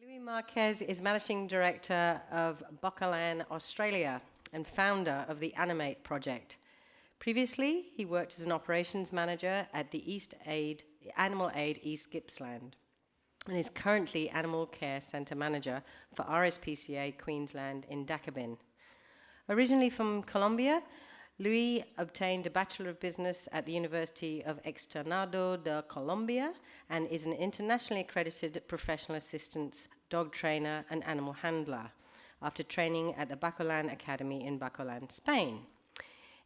Louis Marquez is Managing Director of Bocalan Australia and founder of the Animate project. Previously, he worked as an operations manager at the Animal Aid East Gippsland and is currently Animal Care Centre Manager for RSPCA Queensland in Dakabin. Originally from Colombia, Louis obtained a Bachelor of Business at the University of Externado de Colombia and is an internationally accredited professional assistant, dog trainer and animal handler after training at the Bocalan Academy in Bocalan, Spain.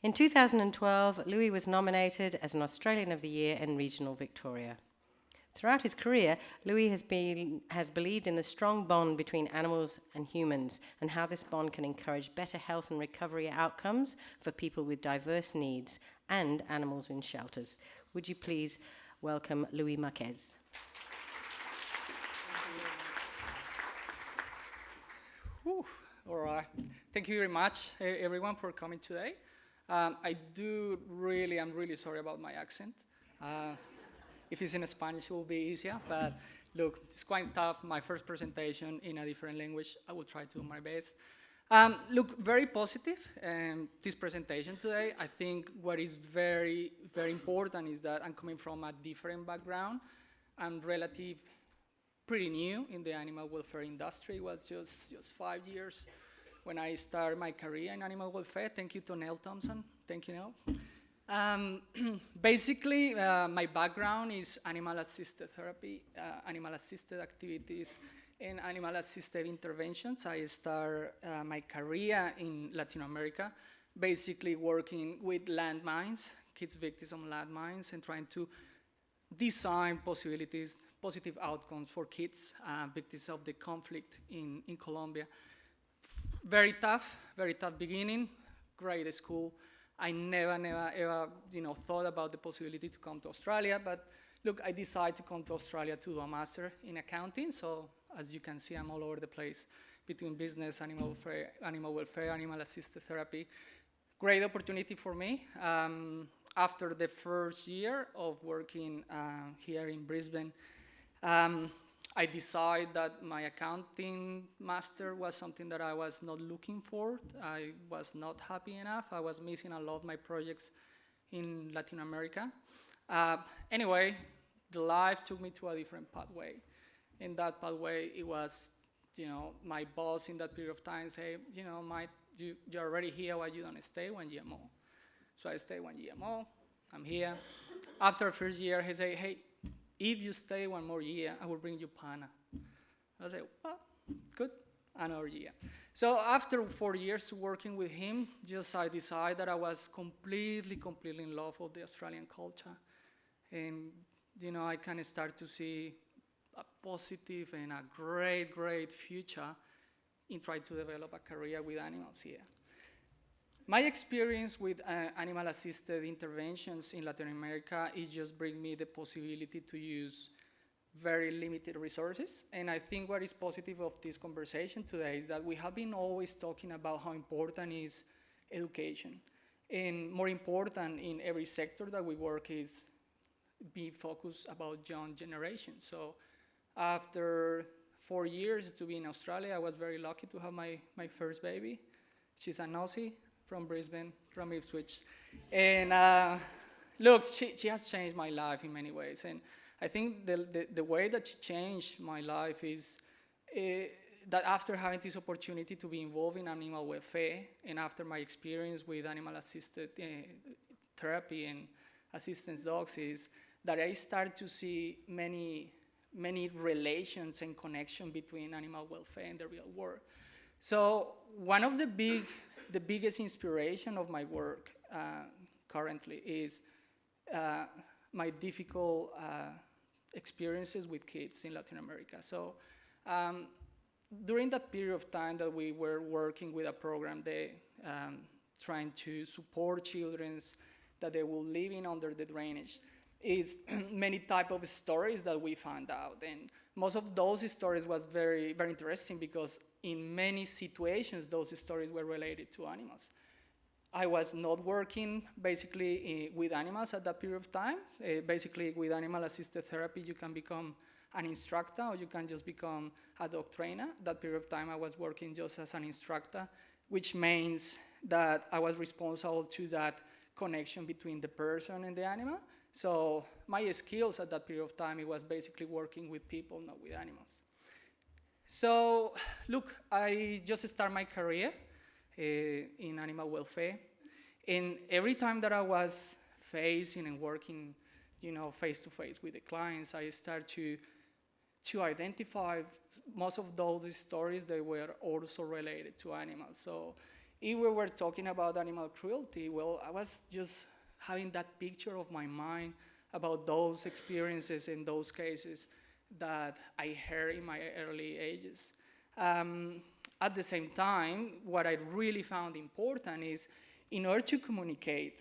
In 2012, Louis was nominated as an Australian of the Year in Regional Victoria. Throughout his career, Louis has believed in the strong bond between animals and humans and how this bond can encourage better health and recovery outcomes for people with diverse needs and animals in shelters. Would you please welcome Louis Marquez? All right. Thank you very much, everyone, for coming today. I'm really sorry about my accent. If it's in Spanish, it will be easier. But look, it's quite tough. My first presentation in a different language. I will try to do my best. Look, very positive. This presentation today. I think what is very important is that I'm coming from a different background. I'm pretty new in the animal welfare industry. It was just 5 years when I started my career in animal welfare. Thank you to Neil Thompson. Thank you, Neil. Basically, my background is animal-assisted therapy, animal-assisted activities, and animal-assisted interventions. I started my career in Latin America, basically working with landmines, kids victims of landmines, and trying to design positive outcomes for kids victims of the conflict in Colombia. Very tough beginning, great school. I never ever thought about the possibility to come to Australia, but look, I decided to come to Australia to do a master in accounting. So as you can see, I'm all over the place between business, animal welfare, animal-assisted therapy. Great opportunity for me. After the first year of working here in Brisbane, I decided that my accounting master was something that I was not looking for. I was not happy enough. I was missing a lot of my projects in Latin America. Anyway, the life took me to a different pathway. In that pathway, it was, my boss in that period of time say, you're already here, why you don't stay 1 year more? So I stayed 1 year more. I'm here. After the first year, he said, hey, if you stay 1 more year, I will bring you Pana. I said, well, good, another year. So after 4 years working with him, I decided that I was completely in love with the Australian culture. And, I can start to see a positive and a great future in trying to develop a career with animals here. My experience with animal-assisted interventions in Latin America is just bring me the possibility to use very limited resources. And I think what is positive of this conversation today is that we have been always talking about how important is education. And more important in every sector that we work is be focused about young generation. So after 4 years to be in Australia, I was very lucky to have my first baby. She's an Aussie from Brisbane, from Ipswich. And look, she has changed my life in many ways. And I think the way that she changed my life is that after having this opportunity to be involved in animal welfare, and after my experience with animal-assisted therapy and assistance dogs, is that I started to see many relations and connection between animal welfare and the real world. So one of the biggest inspiration of my work currently is my difficult experiences with kids in Latin America. So during that period of time that we were working with a program, trying to support children that they were living under the drainage, is many type of stories that we found out. And most of those stories was very interesting because in many situations, those stories were related to animals. I was not working basically with animals at that period of time. Basically with animal-assisted therapy, you can become an instructor or you can just become a dog trainer. That period of time I was working just as an instructor, which means that I was responsible to that connection between the person and the animal. So my skills at that period of time, it was basically working with people, not with animals. So look, I just started my career in animal welfare. And every time that I was facing and working, face-to-face with the clients, I started to identify most of those stories that were also related to animals. So if we were talking about animal cruelty, well, I was just having that picture of my mind about those experiences in those cases that I heard in my early ages. At the same time, what I really found important is in order to communicate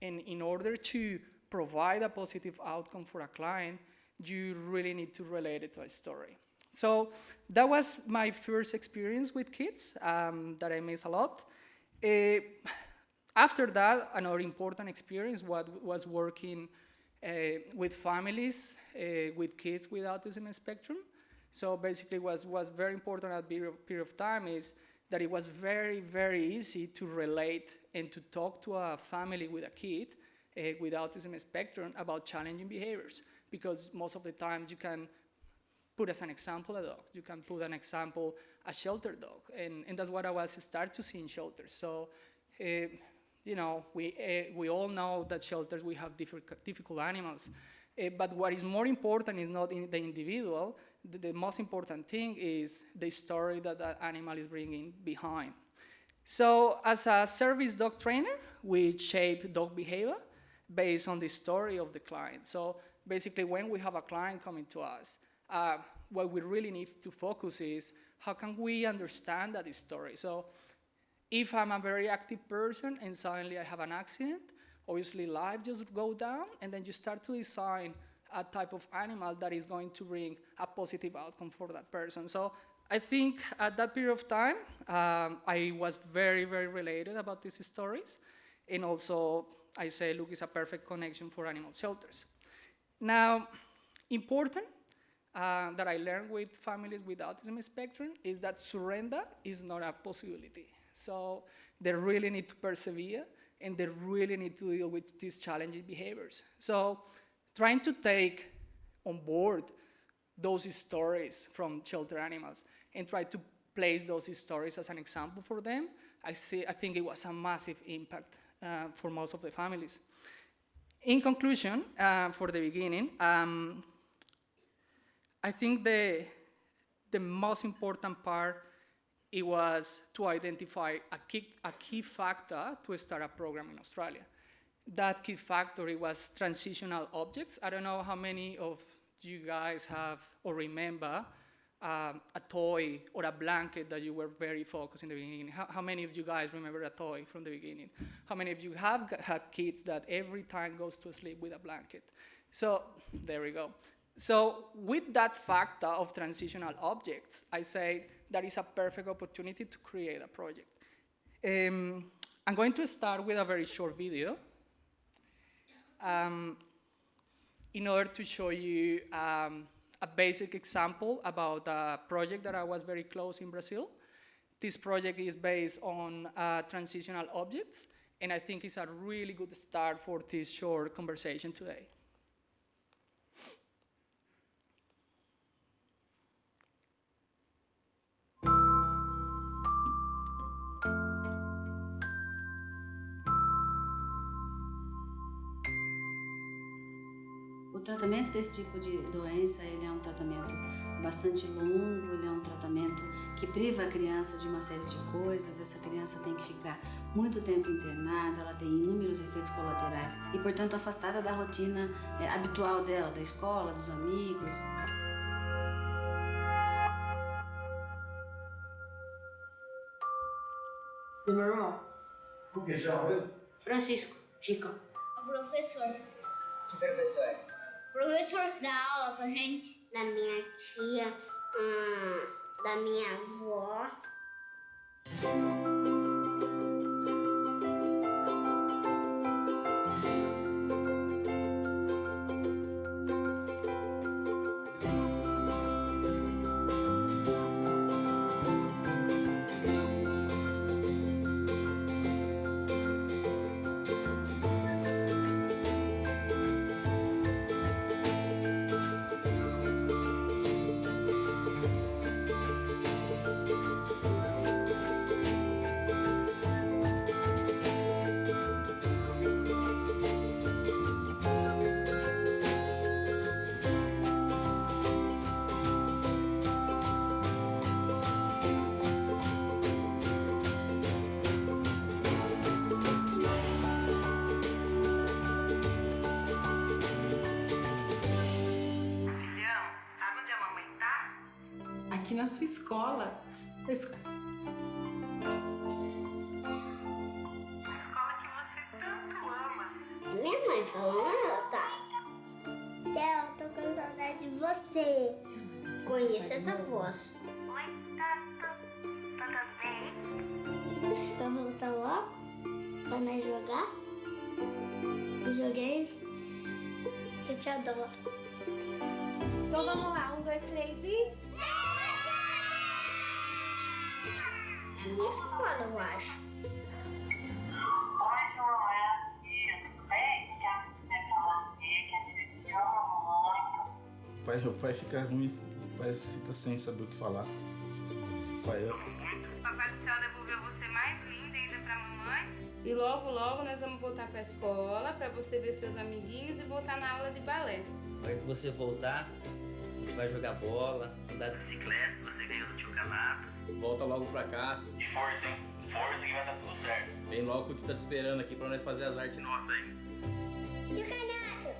and in order to provide a positive outcome for a client, you really need to relate it to a story. So that was my first experience with kids that I miss a lot. After that, another important experience was working with families with kids with autism spectrum. So basically what was very important at that period of time is that it was very, very easy to relate and to talk to a family with a kid with autism spectrum about challenging behaviors, because most of the times you can put as an example a dog, you can put an example a shelter dog, and that's what I was start to see in shelters. So, we all know that shelters we have difficult animals, but what is more important is not in the individual. The most important thing is the story that that animal is bringing behind. So as a service dog trainer, we shape dog behavior based on the story of the client. So basically when we have a client coming to us, what we really need to focus is how can we understand that story. So if I'm a very active person and suddenly I have an accident, obviously life just go down, and then you start to design a type of animal that is going to bring a positive outcome for that person. So I think at that period of time, I was very, very related about these stories. And also, I say, look, it's a perfect connection for animal shelters. Now, important that I learned with families with autism spectrum is that surrender is not a possibility. So they really need to persevere, and they really need to deal with these challenging behaviors. So trying to take on board those stories from shelter animals and try to place those stories as an example for them, I think it was a massive impact for most of the families. In conclusion, for the beginning, I think the most important part, it was to identify a key factor to start a program in Australia. That key factor, it was transitional objects. I don't know how many of you guys have or remember a toy or a blanket that you were very focused in the beginning. How many of you guys remember a toy from the beginning? How many of you have had kids that every time goes to sleep with a blanket? So there we go. So with that factor of transitional objects, I say that is a perfect opportunity to create a project. I'm going to start with a very short video in order to show you a basic example about a project that I was very close in Brazil. This project is based on transitional objects, and I think it's a really good start for this short conversation today. O tratamento desse tipo de doença, ele é um tratamento bastante longo, ele é um tratamento que priva a criança de uma série de coisas. Essa criança tem que ficar muito tempo internada, ela tem inúmeros efeitos colaterais e, portanto, afastada da rotina habitual dela, da escola, dos amigos. Do meu irmão. O que chama ele? Francisco, Chico. O professor. Que professor? O professor dá aula pra gente. Da minha tia, da minha avó. que na sua escola... Escola que você tanto ama. Minha mãe falou, tá? Eu tô com saudade de você. Conheço essa voz. Oi, Tato. Tá tudo bem? Vai voltar logo? Pra nós jogar? Videogame? Eu te adoro. Então vamos lá, 1, 2, 3 e... É a minha escola, eu acho. Oi, João, é a tia. Tudo bem? Quero dizer pra você que a tia te ama muito. O pai fica ruim, o pai fica sem saber o que falar. Pai, eu... Papai do céu devolveu você mais linda ainda pra mamãe. E logo, logo nós vamos voltar pra escola pra você ver seus amiguinhos e voltar na aula de balé. Na hora que você voltar, a gente vai jogar bola, andar de bicicleta, você ganhou do tio Canato. Volta logo pra cá. E força, hein? Força que vai dar tudo certo. Vem logo que o tio tá te esperando aqui pra nós fazer as artes nossas aí. Tio Canato!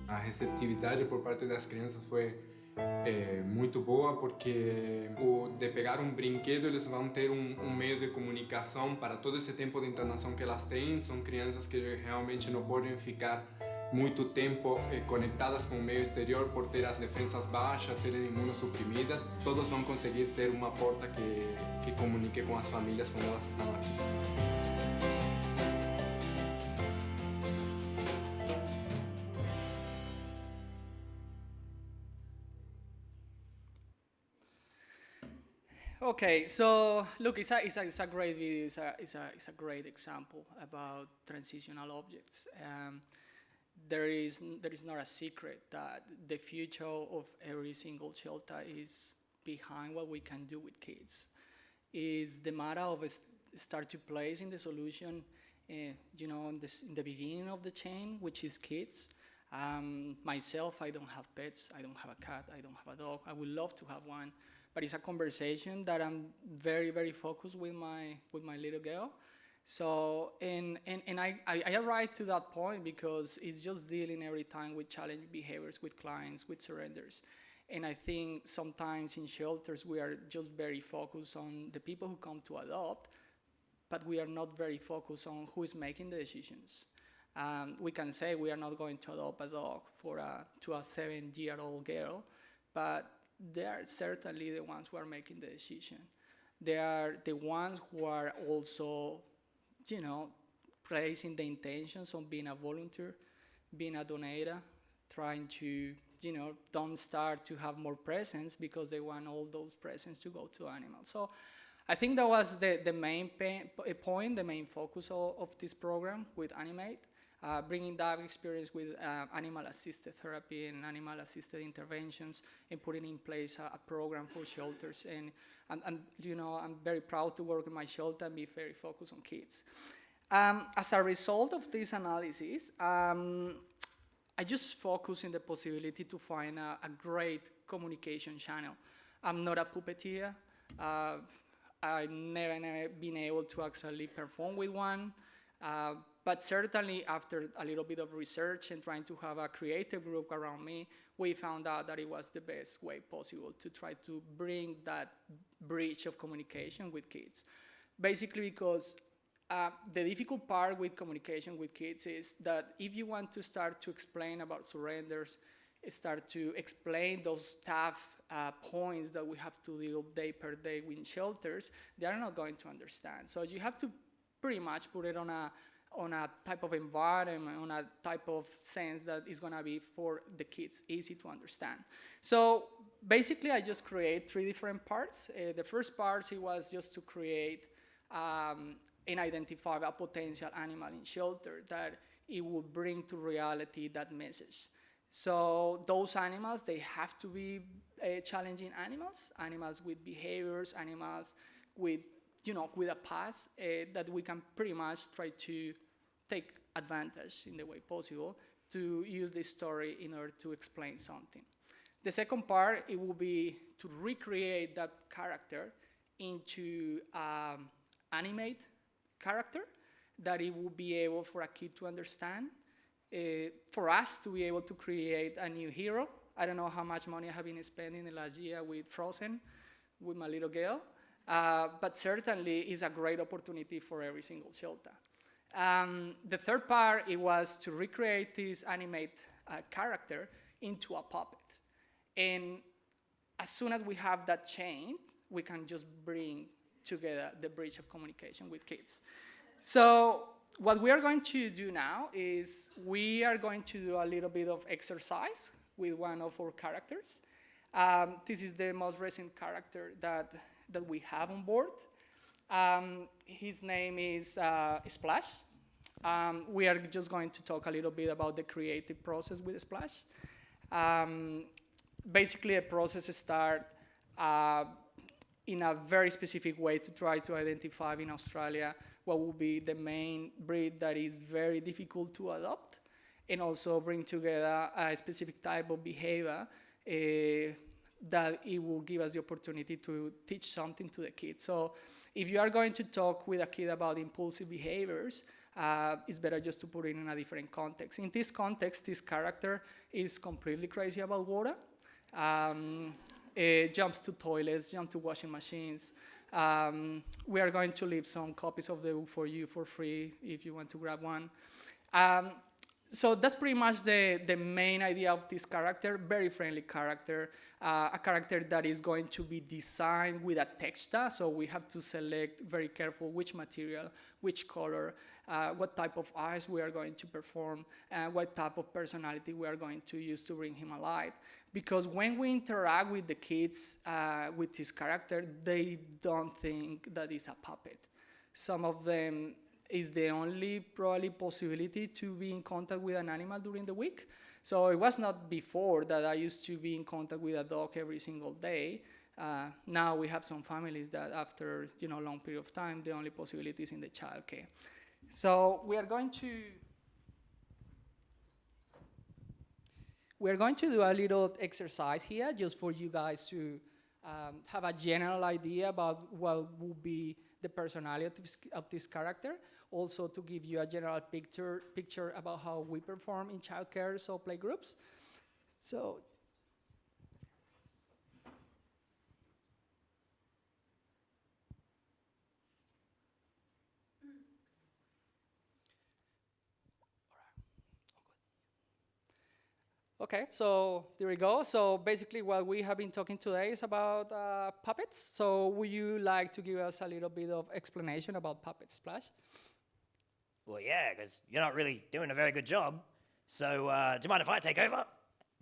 A receptividade por parte das crianças foi muito boa, porque de pegar um brinquedo eles vão ter um meio de comunicação para todo esse tempo de internação que elas têm. São crianças que realmente não podem ficar muito tempo conectadas com o meio exterior por ter as defensas baixas, serem imunossuprimidas. Todos vão conseguir ter uma porta que comunique com as famílias quando elas estão aqui. Okay, so look, it's a great video. It's a great example about transitional objects. There is not a secret that the future of every single shelter is behind what we can do with kids. Is the matter of start to place in the solution, in the beginning of the chain, which is kids. Myself, I don't have pets. I don't have a cat. I don't have a dog. I would love to have one. But it's a conversation that I'm very, very focused with my little girl. So, and I arrived to that point because it's just dealing every time with challenging behaviors with clients, with surrenders. And I think sometimes in shelters we are just very focused on the people who come to adopt, but we are not very focused on who is making the decisions. We can say we are not going to adopt a dog to a 7-year-old girl, but they are certainly the ones who are making the decision. They are the ones who are also, placing the intentions on being a volunteer, being a donator, trying to, don't start to have more presents because they want all those presents to go to animals. So I think that was the main point, the main focus of this program with Animate. Bringing that experience with animal-assisted therapy and animal-assisted interventions and putting in place a program for shelters. And I'm very proud to work in my shelter and be very focused on kids. As a result of this analysis, I just focus on the possibility to find a great communication channel. I'm not a puppeteer. I've never been able to actually perform with one. But certainly after a little bit of research and trying to have a creative group around me, we found out that it was the best way possible to try to bring that bridge of communication with kids. Basically because the difficult part with communication with kids is that if you want to start to explain about surrenders, start to explain those tough points that we have to deal day per day with shelters, they are not going to understand. So you have to pretty much put it on a type of environment, on a type of sense that is going to be for the kids easy to understand. So basically I just create 3 different parts. The first part it was just to create and identify a potential animal in shelter that it would bring to reality that message. So those animals, they have to be challenging animals with behaviors, animals with with a past that we can pretty much try to take advantage in the way possible to use this story in order to explain something. The second part, it will be to recreate that character into animate character that it will be able for a kid to understand, for us to be able to create a new hero, I don't know how much money I have been spending the last year with Frozen, with my little girl, but certainly it's a great opportunity for every single shelter. The third part, it was to recreate this Animate character into a puppet. And as soon as we have that chain, we can just bring together the bridge of communication with kids. So what we are going to do now is we are going to do a little bit of exercise with one of our characters. This is the most recent character that we have on board. His name is Splash. We are just going to talk a little bit about the creative process with Splash. Basically, a process starts in a very specific way to try to identify in Australia what will be the main breed that is very difficult to adopt, and also bring together a specific type of behavior that it will give us the opportunity to teach something to the kids. So if you are going to talk with a kid about impulsive behaviors, it's better just to put it in a different context. In this context, this character is completely crazy about water. Jumps to toilets, jumps to washing machines. We are going to leave some copies of the book for you for free if you want to grab one. So that's pretty much the main idea of this character, very friendly character, a character that is going to be designed with a texture, so we have to select very careful which material, which color, what type of eyes we are going to perform, what type of personality we are going to use to bring him alive. Because when we interact with the kids with this character, they don't think that it's a puppet. Some of them is the only probably possibility to be in contact with an animal during the week. So it was not before that I used to be in contact with a dog every single day. Now we have some families that after long period of time, the only possibility is in the childcare. So we are going to do a little exercise here just for you guys to have a general idea about what will be the personality of this character. Also to give you a general picture about how we perform in childcare or play groups. So okay, so there we go. So basically what we have been talking today is about puppets. So would you like to give us a little bit of explanation about puppets, Splash? Well, yeah, because you're not really doing a very good job. So do you mind if I take over?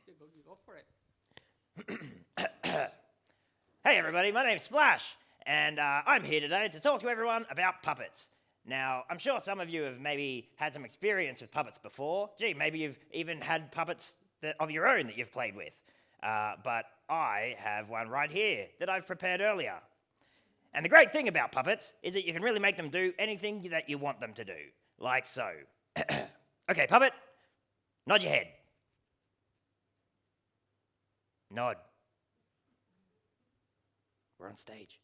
You go for it. Hey everybody, my name's Splash, and I'm here today to talk to everyone about puppets. Now, I'm sure some of you have maybe had some experience with puppets before. Gee, maybe you've even had puppets of your own that you've played with. But I have one right here that I've prepared earlier. And the great thing about puppets is that you can really make them do anything that you want them to do, like so. Okay, puppet, nod your head. Nod. We're on stage.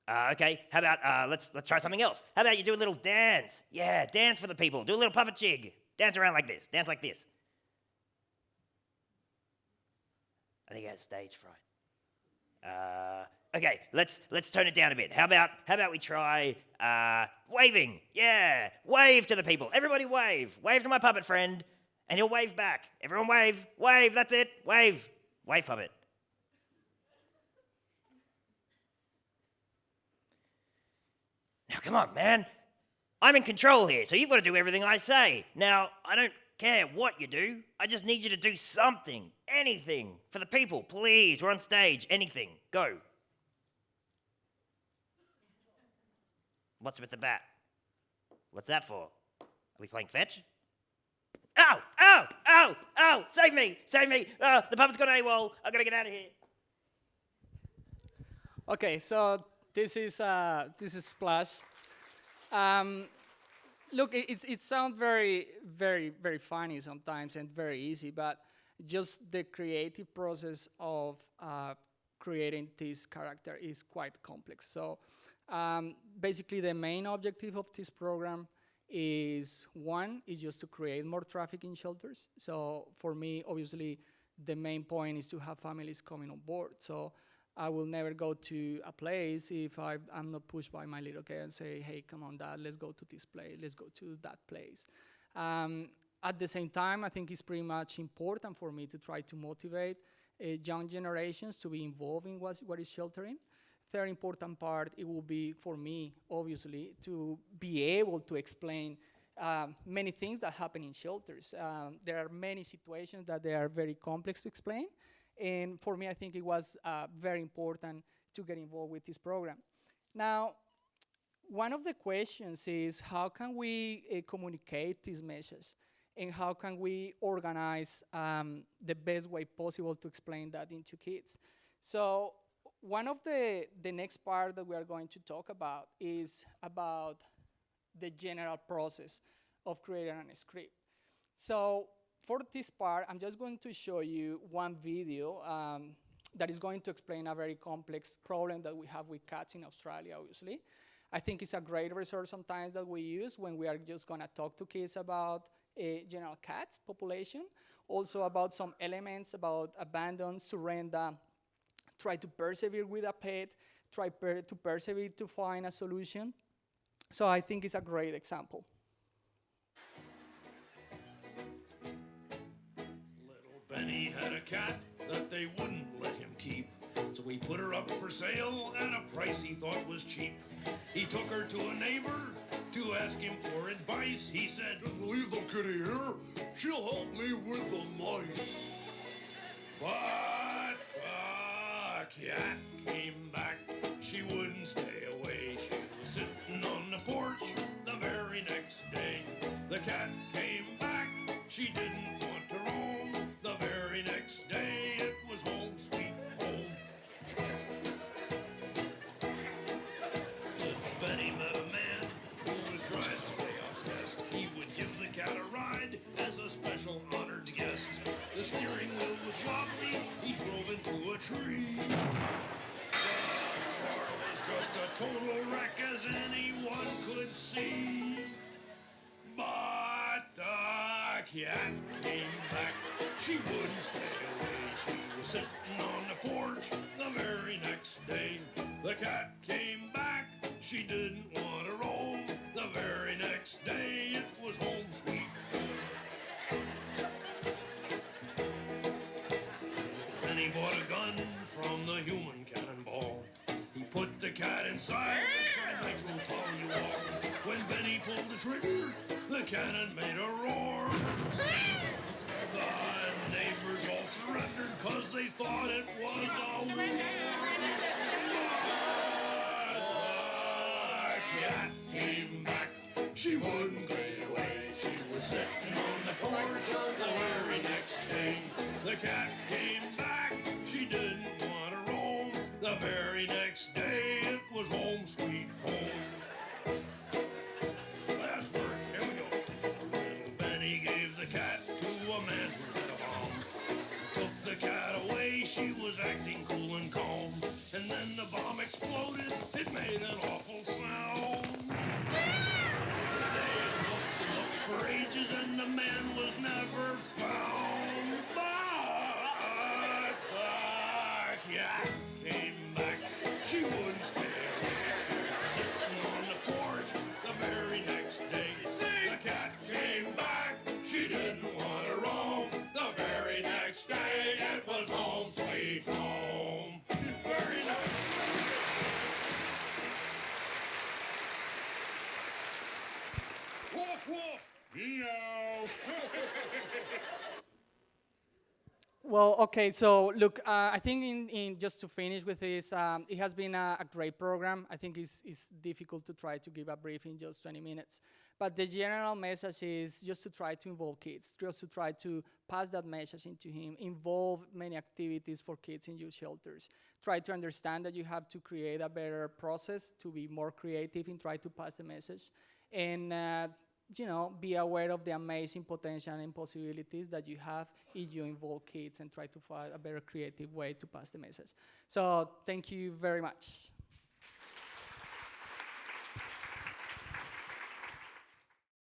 Okay, how about let's try something else. How about you do a little dance? Yeah, dance for the people. Do a little puppet jig. Dance around like this. Dance like this. I think he has stage fright. Okay, let's tone it down a bit. How about we try waving? Yeah, wave to the people. Everybody wave. Wave to my puppet friend, and he'll wave back. Everyone wave. Wave. That's it. Wave. Wave, puppet. Now, come on, man. I'm in control here, so you've got to do everything I say. Now, I don't care what you do. I just need you to do something, anything, for the people. Please, we're on stage. Anything. Go. What's with the bat? What's that for? Are we playing fetch? Ow! Ow! Ow! Ow! Save me! Save me! The puppet's gone AWOL. I've got to get out of here. Okay, so this is Splash. Look, it sounds very, very, very funny sometimes and very easy, but just the creative process of creating this character is quite complex. So basically the main objective of this program is one is just to create more traffic in shelters. So for me, obviously, the main point is to have families coming on board. So I will never go to a place if I'm not pushed by my little kid and say, hey, come on, Dad, let's go to this place, let's go to that place. At the same time, I think it's pretty much important for me to try to motivate young generations to be involved in what is sheltering. Third important part, it will be for me, obviously, to be able to explain many things that happen in shelters. There are many situations that they are very complex to explain. And for me, I think it was very important to get involved with this program. Now, one of the questions is how can we communicate this message? And how can we organize the best way possible to explain that into kids? So one of the next part that we are going to talk about is about the general process of creating a script. So for this part, I'm just going to show you one video that is going to explain a very complex problem that we have with cats in Australia, obviously. I think it's a great resource sometimes that we use when we are just gonna talk to kids about general cats population, also about some elements about abandon, surrender, try to persevere with a pet, try to persevere to find a solution. So I think it's a great example. Little Benny had a cat that they wouldn't let him keep. So he put her up for sale at a price he thought was cheap. He took her to a neighbor to ask him for advice. He said, "Just leave the kitty here. She'll help me with the mice." But the cat came back. She wouldn't stay away. She was sitting on the porch the very next day. The cat came back. She didn't want to roam. The very next day it was home sweet home. Little Benny met a man who was driving way out west. He would give the cat a ride as a special honored guest. The steering wheel was wobbly. He drove into a tree. The car was just a total wreck, as anyone could see. But the cat came back. She wouldn't stay away. She was sitting on the porch the very next day. The cat came back. She didn't want to roam. The very next day it was home sweet home. Then he bought a gun from the human cannonball. He put the cat inside and tried nitro-toluol. When Benny pulled the trigger, the cannon made a roar. The neighbors all surrendered because they thought it was a war. The cat came back. She wouldn't stay away. She was sitting on the porch the very next day. The cat came back. She didn't want to roam. The very next day it was home sweet home. Last word, here we go. Little Benny gave the cat to a man who had a bomb. Took the cat away. She was acting cool and calm. And then the bomb exploded. It made an awful sound. They looked for ages and the man was never found. But the cat came back. She wouldn't stay away. She was sitting on the porch the very next day. The cat came back. She didn't want to roam. The very next day it was home sweet home. Very nice. Woof woof. Meow. Well, okay, so look, I think in just to finish with this, it has been a great program. I think it's difficult to try to give a brief in just 20 minutes. But the general message is just to try to involve kids, just to try to pass that message into him, involve many activities for kids in your shelters. Try to understand that you have to create a better process to be more creative and try to pass the message. And you know, be aware of the amazing potential and possibilities that you have if you involve kids and try to find a better creative way to pass the message. So thank you very much.